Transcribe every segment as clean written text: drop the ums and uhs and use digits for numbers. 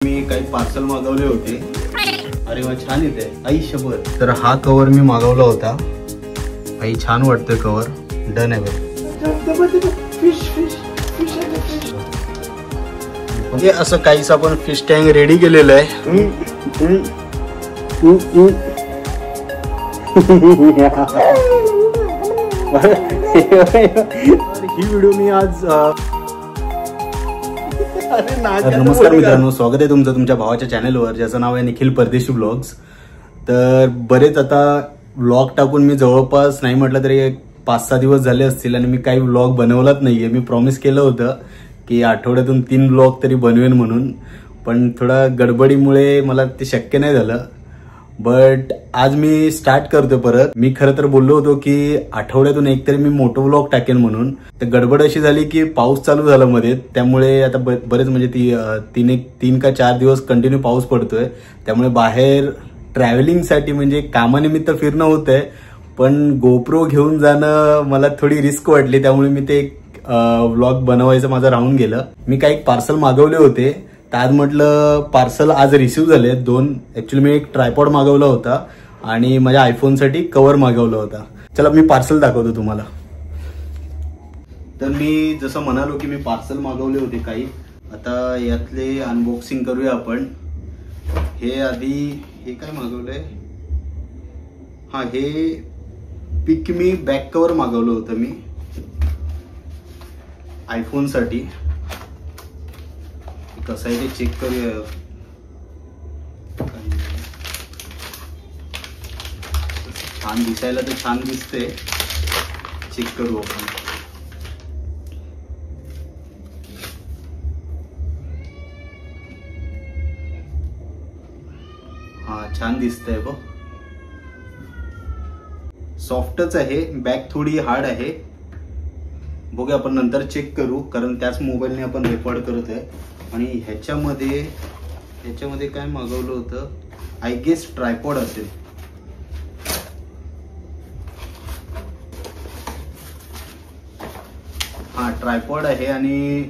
मी काही पार्सल मागवले होते. अरे वा, छान येते आई शपथ. तर हा कवर मी मागवला होता. आई छान वाटतोय कवर. डन आहे म्हणजे असं काहीच आपण फिश टँक रेडी केलेलं आहे. ही व्हिडिओ मी आज नमस्कार मित्रांनो, स्वागत आहे तुमचं तुमच्या भावाच्या चॅनलवर ज्याचं नाव आहे निखिल परदेशी ब्लॉग्स. तर बरेच आता व्लॉग टाकून मी जवळपास नाही म्हटलं तरी 5-6 दिवस झाले असतील आणि मी काही व्लॉग बनवलाच नाहीये. मी प्रॉमिस केलं होतं की आठवड्यातून 3 व्लॉग तरी बनवेन म्हणून, पण थोडा गडबडीमुळे मला ते शक्य नाही झालं. बट आज मी स्टार्ट करतो परत. मी खरं तर बोललो होतो की आठवड्यातून एकतरी मी मोठं व्लॉग टाकेन म्हणून. तर गडबड अशी झाली की पाऊस चालू झाला मध्ये, त्यामुळे आता बरेच म्हणजे 3 का 4 दिवस कंटिन्यू पाऊस पडतोय. त्यामुळे बाहेर ट्रॅव्हलिंगसाठी म्हणजे कामानिमित्त फिरणं होतंय, पण गोप्रो घेऊन जाणं मला थोडी रिस्क वाटली. त्यामुळे मी ते व्लॉग बनवायचं माझं राहून गेलं. मी काही पार्सल मागवले होते, तर आज म्हटलं पार्सल आज रिसिव्ह झाले 2. ऍक्च्युली मी एक ट्रायपॉड मागवला होता आणि माझ्या आयफोनसाठी कव्हर मागवला होता. चला मी पार्सल दाखवतो तुम्हाला. तर मी जसं म्हणालो की मी पार्सल मागवले होते काही. आता यातले अनबॉक्सिंग करूया आपण. हे आधी हे काय मागवलंय, हा हे पिकमी बॅक कव्हर मागवलं होतं मी आयफोनसाठी. कसं आहे ते चेक करूया. छान दिसायला तर छान दिसते, चेक करू आपण. हा छान दिसतंय बघ, सॉफ्टच आहे. बॅग थोडी हार्ड आहे. बघूया आपण नंतर चेक करू, कारण त्याच मोबाईलने आपण रेकॉर्ड करत आहे. आणि ह्याच्यामध्ये काय मागवलं होतं, आय गेस ट्रायपॉड असेल. हा ट्रायपॉड आहे आणि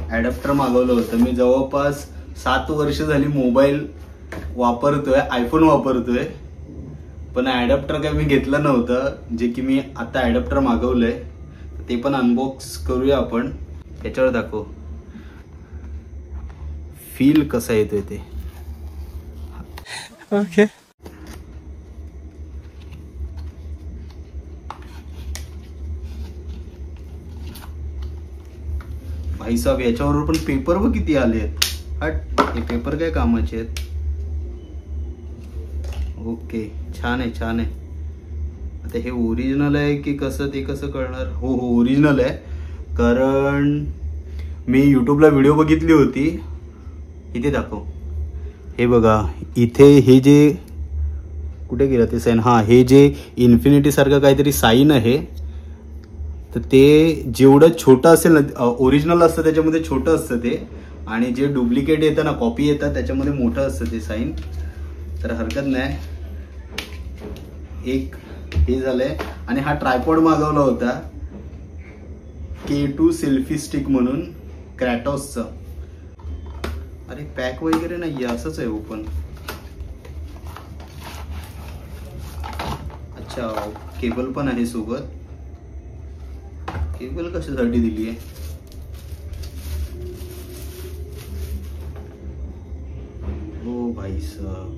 ॲडॅप्टर मागवलं होतं. मी जवळपास 7 वर्ष झाली मोबाईल वापरतोय, आयफोन वापरतोय, पण ॲडॅप्टर काय मी घेतलं नव्हतं, जे की मी आता ॲडॅप्टर मागवलंय. ते पण अनबॉक्स करूया आपण. त्याच्यावर दाखव फील कसा येतोय ते. ओके भाई साहेब, याच्यावर पण पेपर व किती आले आहेत. हट, हे पेपर काय कामाचे आहेत. ओके छान आहे छान आहे. आता हे ओरिजिनल आहे की कसं ते कसं कळणार. हो ओरिजिनल आहे, कारण मी यूट्यूबला व्हिडिओ बघितली होती. इथे दाखव, हे बघा इथे हे जे कुठे गेलं ते साईन. हा हे जे इन्फिनिटी सारखं काहीतरी साईन आहे, तर ते जेवढं छोटं असेल ना, ओरिजिनल असतं त्याच्यामध्ये छोटं असतं ते, आणि जे डुप्लिकेट येतं ना, कॉपी येतात त्याच्यामध्ये मोठं असतं ते साईन. तर हरकत नाही. एक हे झालंय. आणि हा ट्रायपॉड मागवला होता K2 सेल्फी स्टिक म्हणून क्रॅटॉसचा. अरे पॅक वगैरे नाहीये, असंच आहे ओपन. अच्छा, केबल पण आहे सोबत. केबल कशासाठी दिली आहे. ओ भाई साहब.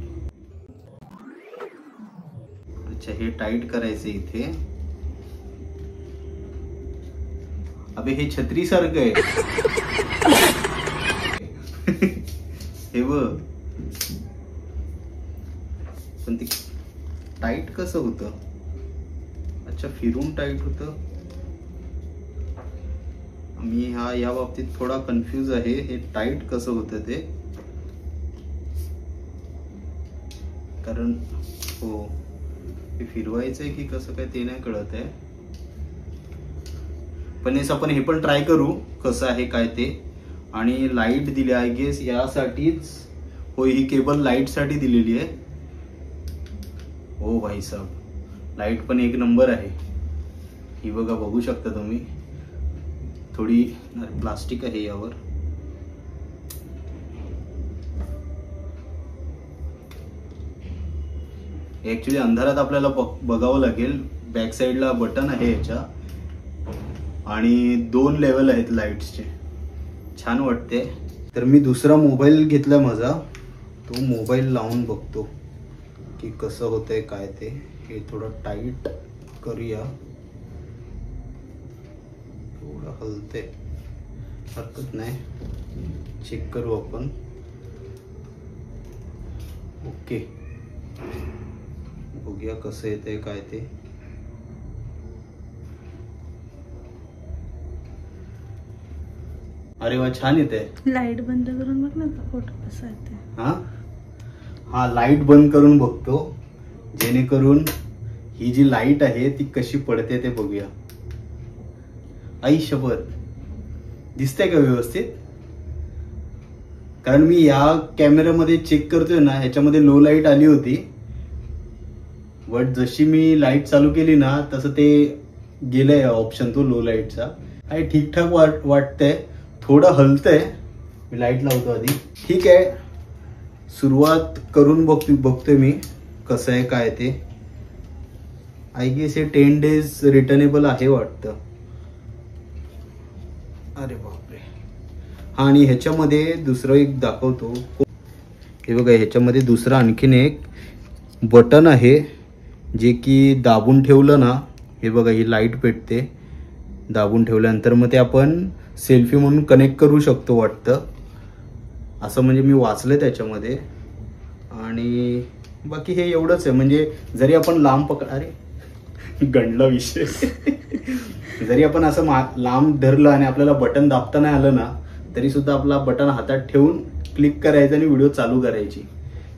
अच्छा, हे टाईट करायचं इथे. अबे हे छत्री सारखं आहे. हे बघ, पण ते टाईट कसं होतं. अच्छा, फिरून टाईट होतं. मी या बाबतीत थोडा कन्फ्यूज आहे. हे टाईट कसं होतं ते, कारण हो हे फिरवायचंय की कसं काय ते नाही कळत आहे. पण आपण हे पण ट्राय करू कसं आहे काय ते. आणि लाईट दिली आय गेस यासाठीच. हो, ही केबल लाईट साठी दिलेली आहे. हो भाई साहब, लाईट पण एक नंबर आहे. ही बघा, बघू शकता तुम्ही. थोडी प्लास्टिक आहे यावर. ऍक्च्युली अंधारात आपल्याला बघावं लागेल. बॅक साईडला बटन आहे याच्या आणि 2 लेवल आहेत लाईट्सचे. छान वाटते. तर मी दुसरा मोबाईल घेतला माझा, तो मोबाईल लावून बघतो की कसं होतंय काय ते. हे थोडं टाईट करूया, थोडं हलते, हरकत नाही, चेक करू आपण. ओके, बघूया कसं येतंय काय ते. अरे वा, छान येते. लाईट बंद करून बघ ना फोटो कसा येते. हा, लाईट बंद करून बघतो, जेणेकरून ही जी लाईट आहे ती कशी पडते ते बघूया. आई शपथ, दिसतंय का व्यवस्थित? कारण मी या कॅमेऱ्यामध्ये चेक करतोय ना, ह्याच्यामध्ये लो लाईट आली होती, बट जशी मी लाईट चालू केली ना तसं ते गेलंय ऑप्शन तो लो लाईटचा. आणि ठीकठाक वाटतंय. थोडं हलतंय. मी लाईट लावतो आधी. ठीक आहे, सुरुवात करून बघतोय मी कसं आहे काय ते. आय गेस हे 10 days रिटर्नेबल आहे वाटतं. अरे बापरे. हा, आणि ह्याच्यामध्ये दुसरं एक दाखवतो. हे बघा, ह्याच्यामध्ये दुसरं आणखीन एक बटन आहे जे की दाबून ठेवलं ना, हे बघा ही लाईट पेटते. दाबून ठेवल्यानंतर मग ते आपण सेल्फी म्हणून कनेक्ट करू शकतो वाटतं, असं म्हणजे मी वाचलंय त्याच्यामध्ये. आणि बाकी हे एवढंच आहे. म्हणजे जरी आपण लांब अरे गंडला विषय जरी आपण असं लांब धरलं आणि आपल्याला बटन दाबता नाही आलं ना, तरी सुद्धा आपला बटन हातात ठेवून क्लिक करायचं आणि व्हिडिओ चालू करायची.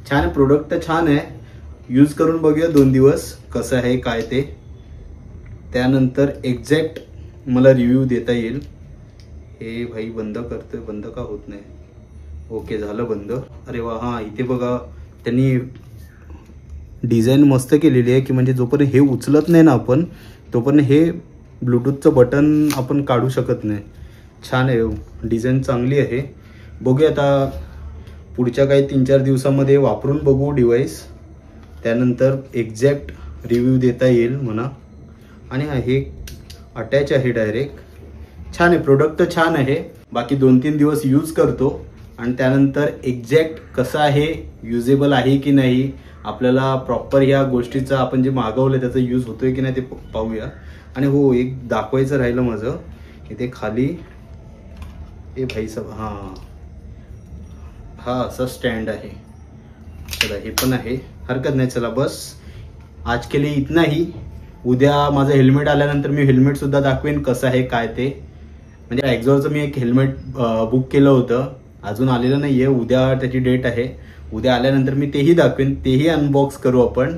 छान आहे, प्रोडक्ट तर छान आहे. यूज करून बघूया 2 दिवस कसं आहे काय ते. त्यानंतर एक्झॅक्ट मला रिव्ह्यू देता येईल. हे भाई बंद करतोय, बंद का होत नाही? ओके, झालं बंद. अरे वा, हा इथे बघा त्यांनी डिझाईन मस्त केलेली आहे की म्हणजे जोपर्यंत हे उचलत नाही ना आपण, तोपर्यंत हे ब्लूटूथचं बटन आपण काढू शकत नाही. छान आहे, डिझाईन चांगली आहे. बघूया आता पुढच्या काही 3-4 दिवसामध्ये वापरून बघू डिव्हाइस, त्यानंतर एक्झॅक्ट रिव्ह्यू देता येईल म्हणा. आणि हे अटॅच आहे डायरेक्ट. छान आहे, प्रोडक्ट तर छान आहे. बाकी 2-3 दिवस यूज करतो आणि त्यानंतर एक्झॅक्ट कसं आहे, युजेबल आहे की नाही, आपल्याला प्रॉपर ह्या गोष्टीचा आपण जे मागवलं त्याचा यूज होतोय की नाही ते पाहूया. आणि हो, एक दाखवायचं राहिलं माझं, इथे खाली हे भाई सब, हा असं स्टँड आहे. चला, हे पण आहे, हरकत नाही. चला बस आज के लिए इतना ही. उद्या माझं हेल्मेट आल्यानंतर मी हेल्मेट सुद्धा दाखवेन कसं आहे काय ते. म्हणजे एक्झॉरचं मी एक हेल्मेट बुक केलं होतं, अजून आलेलं नाहीये. उद्या त्याची डेट आहे. उद्या आल्यानंतर मी तेही दाखवेन, तेही अनबॉक्स करू आपण.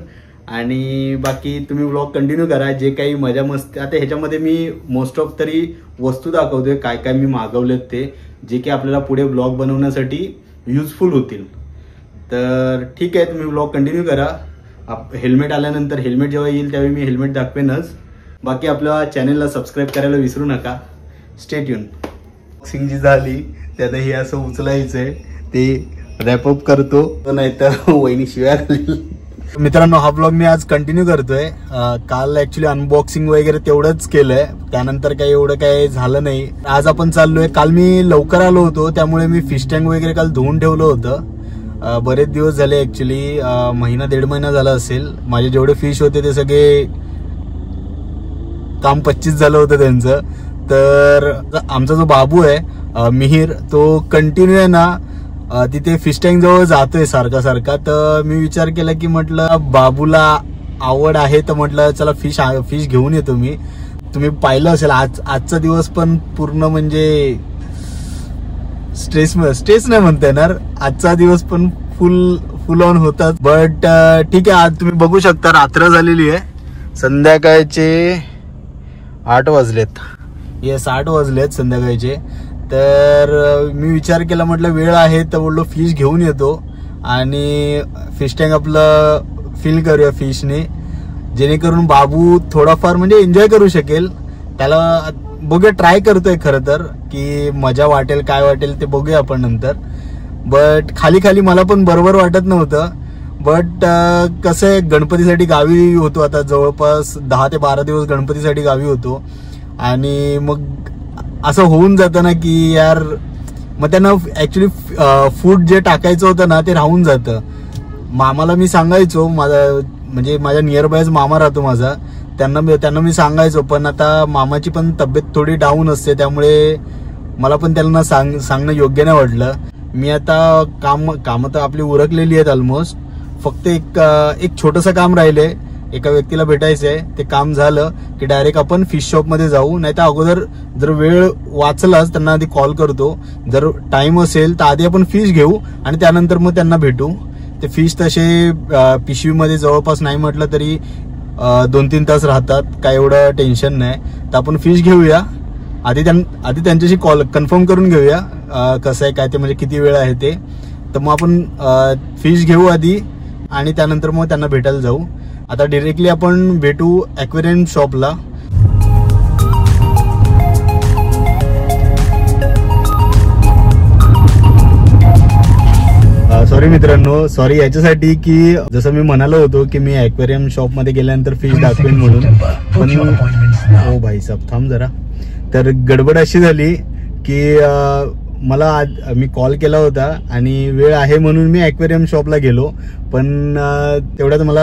आणि बाकी तुम्ही व्लॉग कंटिन्यू करा. जे काही मजा मस्ती, आता ह्याच्यामध्ये मी मोस्ट ऑफ तरी वस्तू दाखवतोय काय काय मी मागवलेत ते, जे की आपल्याला पुढे व्लॉग बनवण्यासाठी युजफुल होतील. तर ठीक आहे, तुम्ही व्लॉग कंटिन्यू करा. हेल्मेट आल्यानंतर, हेल्मेट जेव्हा येईल त्यावेळी मी हेल्मेट दाखवेनच. बाकी आपल्या चॅनलला सबस्क्राईब करायला विसरू नका. Stay tune. बॉक्सिंग जी झाली त्यात हे असं उचलायचंय, ते रॅपअप करतो, नाहीतर वहिनी शिव्या घालील. मित्रांनो, हा ब्लॉग मी आज कंटिन्यू करतोय. काल ऍक्च्युली अनबॉक्सिंग वगैरे तेवढंच केलंय, त्यानंतर काही एवढं काही झालं नाही. आज आपण चाललोय. काल मी लवकर आलो होतो, त्यामुळे मी फिश टँक वगैरे काल धुवून ठेवलं होतं. बरेच दिवस झाले, ऍक्च्युली 1.5 महिना झाला असेल. माझे जेवढे फिश होते ते सगळे काम 25 झालं होतं त्यांचं. तर आमचा जो बाबू आहे मिहीर, तो कंटिन्यू आहे ना तिथे फिश टँक जवळ जातोय सारखा सारखा. तर मी विचार केला की म्हटलं बाबूला आवड आहे तर म्हटलं चला फिश घेऊन येतो मी. तुम्ही पाहिलं असेल आजचा दिवस पण पूर्ण म्हणजे स्ट्रेस नाही म्हणता येणार, आजचा दिवस पण फुल ऑन होता. बट ठीक आहे, आज तुम्ही बघू शकता रात्र झालेली आहे, संध्याकाळचे 8 वाजलेत. येस, 8 वाजलेत संध्याकाळचे. तर मी विचार केला, म्हटलं वेळ आहे तर बोललो फिश घेऊन येतो आणि फिश टँक आपलं फिल करूया फिशने, जेणेकरून बाबू थोडाफार म्हणजे एन्जॉय करू शकेल. त्याला बघूया, ट्राय करतोय खरं तर, की मजा वाटेल काय वाटेल ते बघूया आपण नंतर. बट खाली मला पण बरोबर वाटत नव्हतं. बट कसं आहे, गणपतीसाठी गावी होतो आता, जवळपास 10 ते 12 दिवस गणपतीसाठी गावी होतो. आणि मग असं होऊन जातं ना की यार, मग त्यांना ऍक्च्युली फूड जे टाकायचं होतं ना ते राहून जातं. मामाला मी सांगायचो, म्हणजे माझ्या नियर बायच मामा राहतो माझा, त्यांना मी सांगायचो, पण आता मामाची पण तब्येत थोडी डाऊन असते, त्यामुळे मला पण त्यांना सांगणं योग्य नाही वाटलं. मी आता कामं तर आपली उरकलेली आहेत ऑलमोस्ट. फक्त एक छोटंसं काम राहिलंय, एका व्यक्तीला भेटायचंय. ते काम झालं की डायरेक्ट आपण फिश शॉपमध्ये जाऊ. नाही तर अगोदर जर वेळ वाचलाच त्यांना आधी कॉल करतो, जर टाइम असेल तर आधी आपण फिश घेऊ आणि त्यानंतर मग त्यांना भेटू. ते फिश तसे पिशवीमध्ये जवळपास नाही म्हटलं तरी 2-3 तास राहतात, काय एवढं टेन्शन नाही. तर आपण फिश घेऊया आधी त्यांच्याशी कॉल कन्फर्म करून घेऊया कसं आहे काय ते, म्हणजे किती वेळ आहे ते. तर मग आपण फिश घेऊ आधी आणि त्यानंतर मग त्यांना भेटायला जाऊ. आता डिरेक्टली आपण भेटू ॲक्वेरियम शॉपला. सॉरी मित्रांनो, सॉरी याच्यासाठी की जसं मी म्हणालो होतो की मी ॲक्वेरियम शॉपमध्ये गेल्यानंतर फिश दाखवेन म्हणून, पण ओ भाई साहेब थांब जरा. तर गडबड अशी झाली की मी कॉल केला होता आणि वेळ आहे म्हणून मी ॲक्वेरियम शॉपला गेलो, पण तेवढ्यात मला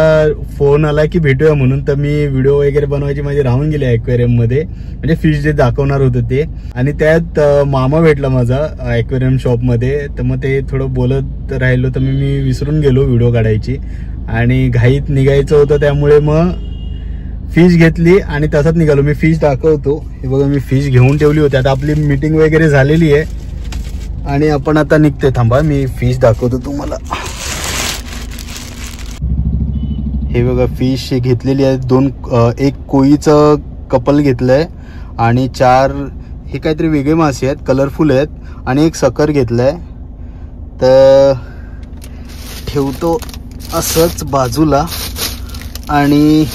फोन आला की भेटूया म्हणून. तर मी व्हिडिओ वगैरे बनवायची माझी राहून गेली ॲक्वेरियममध्ये, म्हणजे फिश जे दाखवणार होतं ते. आणि त्यात मामा भेटला माझा ॲक्वेरियम शॉपमध्ये. तर मग ते थोडं बोलत राहिलो, तर मी विसरून गेलो व्हिडिओ काढायची आणि घाईत निघायचं होतं, त्यामुळे मग फिश घेतली आणि तसंच निघालो. मी फिश दाखवतो, हे बघा मी फिश घेऊन ठेवली होती. आता आपली मीटिंग वगैरे झालेली आहे आणि आपण आता निघते. थांबा मी फिश दाखवतो तुम्हाला. हे बघा फिश घेतलेली आहे. एक कोईचं कपल घेतलंय आणि 4 हे काहीतरी वेगळे मासे आहेत, कलरफुल आहेत, आणि एक सकर घेतलंय. तर ठेवतो असंच बाजूला. आणि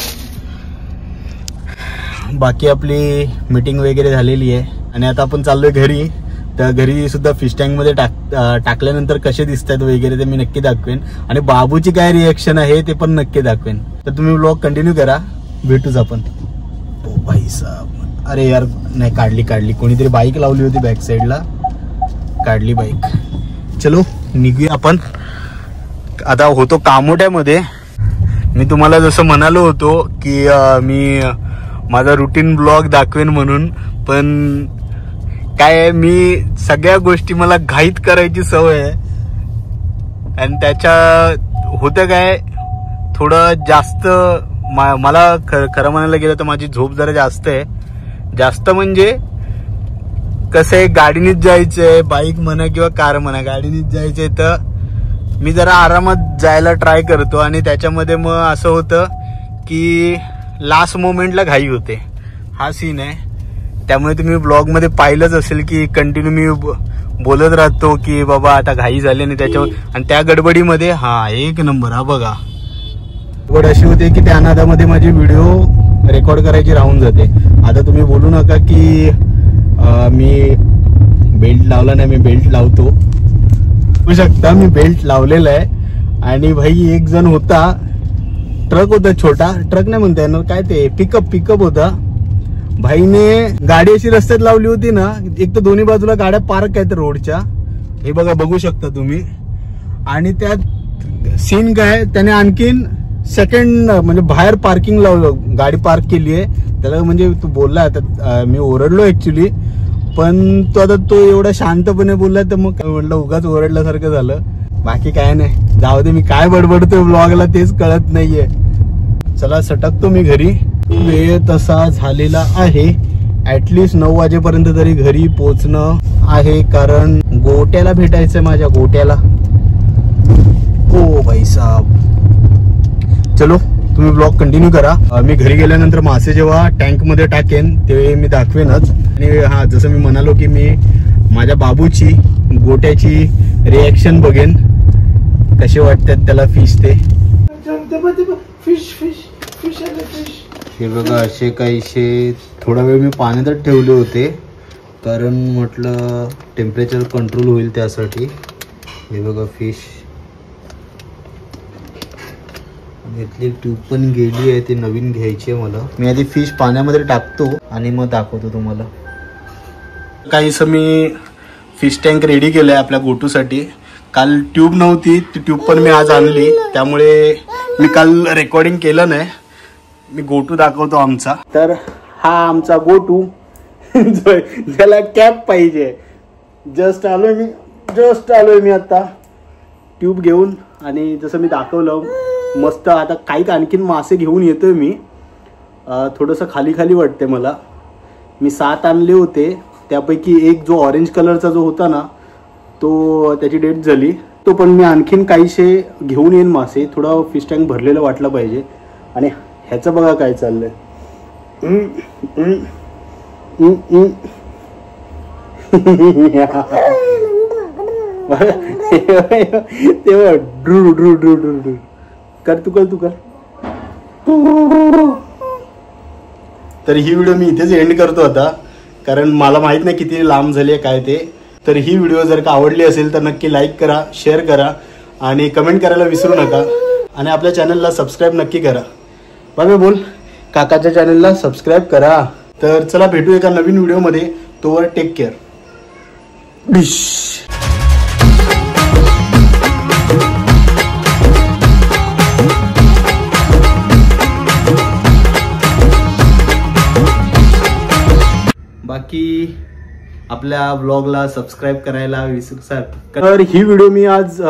बाकी आपली मीटिंग वगैरे झालेली आहे आणि आता आपण चाललोय घरी. तर घरी सुद्धा फिश टँक मध्ये टाकल्यानंतर कसे दिसतात वगैरे ते मी नक्की दाखवेन, आणि बाबूची काय रिएक्शन आहे ते पण नक्की दाखवेन. तर तुम्ही व्लॉग कंटिन्यू करा, भेटूच आपण. ओ भाई साहब, अरे यार नाही काढली कोणीतरी बाईक लावली होती बॅक साईडला, काढली बाईक. चलो निघूया आपण. आता होतो कामोट्यामध्ये. मी तुम्हाला जसं म्हणालो होतो की मी माझा रुटीन ब्लॉग दाखवेन म्हणून, पण काय मी सगळ्या गोष्टी मला घाईत करायची सवय आहे. आणि त्याच्या होतं काय, थोडं जास्त मला खरं म्हणायला गेलं तर माझी झोप जरा जास्त आहे. जास्त म्हणजे कसं आहे, गाडीनेच जायचंय, बाईक म्हणा किंवा कार म्हणा, गाडीनेच जायचंय. तर मी जरा आरामात जायला ट्राय करतो आणि त्याच्यामध्ये मग असं होतं की लास्ट मोमेंटला घाई होते. हा सीन आहे. त्यामुळे तुम्ही ब्लॉग मध्ये पाहिलंच असेल की कंटिन्यू मी बोलत राहतो की बाबा आता घाई झाली, आणि त्याच्यावर आणि त्या गडबडीमध्ये एक नंबर. हा बघा, गडबड अशी होते की त्या नादामध्ये माझी व्हिडिओ रेकॉर्ड करायची राहून जाते. आता तुम्ही बोलू नका की मी बेल्ट लावला नाही, मी बेल्ट लावतो. बघू शकता मी बेल्ट लावलेला आहे. आणि भाई एक जण होता, ट्रक होता, छोटा ट्रक नाही म्हणता येणार, काय ते पिकअप होता. भाईने गाडी अशी रस्त्यात लावली होती ना, एक तर दोन्ही बाजूला गाड्या पार्क आहेत रोडच्या, हे बघा बघू शकता तुम्ही. आणि त्यात सीन काय, त्याने आणखीन सेकंड म्हणजे बाहेर पार्किंग लावलं, गाडी पार्क केली आहे त्याला. म्हणजे तू बोलला आता, मी ओरडलो ऍक्च्युली, पण तो एवढा शांतपणे बोलला, तर मग म्हटलं उगाच ओरडल्यासारखं झालं. बाकी काय नाही, जाऊ दे. मी काय बडबडतोय ब्लॉगला तेच कळत नाहीये. चला सटकतो मी घरी. वेळ तसा झालेला आहे, ऍटलिस्ट 9 वाजेपर्यंत तरी घरी पोहोचणं आहे, कारण गोट्याला भेटायचंय, माझ्या गोट्याला. ओ भाई साहब, चलो तुम्ही ब्लॉग कंटिन्यू करा. मी घरी गेल्यानंतर मासे जेव्हा टँक मध्ये टाकेन ते मी दाखवेनच. आणि जसं मी म्हणालो की मी माझ्या बाबूची गोट्याची रिएक्शन बघेन, कसे वाटतात त्याला फिश ते. हे बघा असे काहीशे थोडा वेळ मी पाण्यातच ठेवले होते, कारण म्हटलं टेम्परेचर कंट्रोल होईल त्यासाठी. हे बघा फिश घेतली ट्यूब पण गेली आहे, ती नवीन घ्यायची आहे मला. मी आधी फिश पाण्यामध्ये टाकतो आणि मग दाखवतो तुम्हाला. काहीसं मी फिश टँक रेडी केलंय आपल्या गोटूसाठी. काल ट्यूब नव्हती, ती ट्यूब पण मी आज आणली, त्यामुळे मी काल रेकॉर्डिंग केलं नाही. मी गोटू दाखवतो आमचा. तर हा आमचा गोटू ज्याला कॅप पाहिजे. जस्ट आलोय मी आता ट्यूब घेऊन. आणि जसं मी दाखवलं मस्त. आता काही आणखीन मासे घेऊन येतोय मी. थोडंसं खाली वाटते मला. मी 7 आणले होते, त्यापैकी एक जो ऑरेंज कलरचा जो होता ना, तो त्याची डेट झाली. तो पण मी आणखीन काहीशे घेऊन येईन मासे. थोडा फिश टँक भरलेलं वाटलं पाहिजे. आणि ह्याचं बघा काय चाललंय. तेव्हा ड्रू कर तू कर. तर ही व्हिडिओ मी इथेच एंड करतो आता, कारण मला माहित नाही किती लांब झाली आहे काय ते. तर ही व्हिडिओ जर का आवडली असेल तर नक्की लाईक करा, शेअर करा आणि कमेंट करायला विसरू नका. आणि आपल्या चॅनलला सबस्क्राईब नक्की करा. बाय बोल. काकाच्या चॅनलला सबस्क्राईब करा. तर चला भेटू एका नवीन व्हिडिओमध्ये. तोवर टेक केअर. बाकी आपल्या व्लॉगला सबस्क्राईब करायला विसरू. तर ही व्हिडिओ मी आज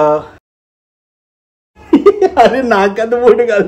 अरे नाकात बोट घाल.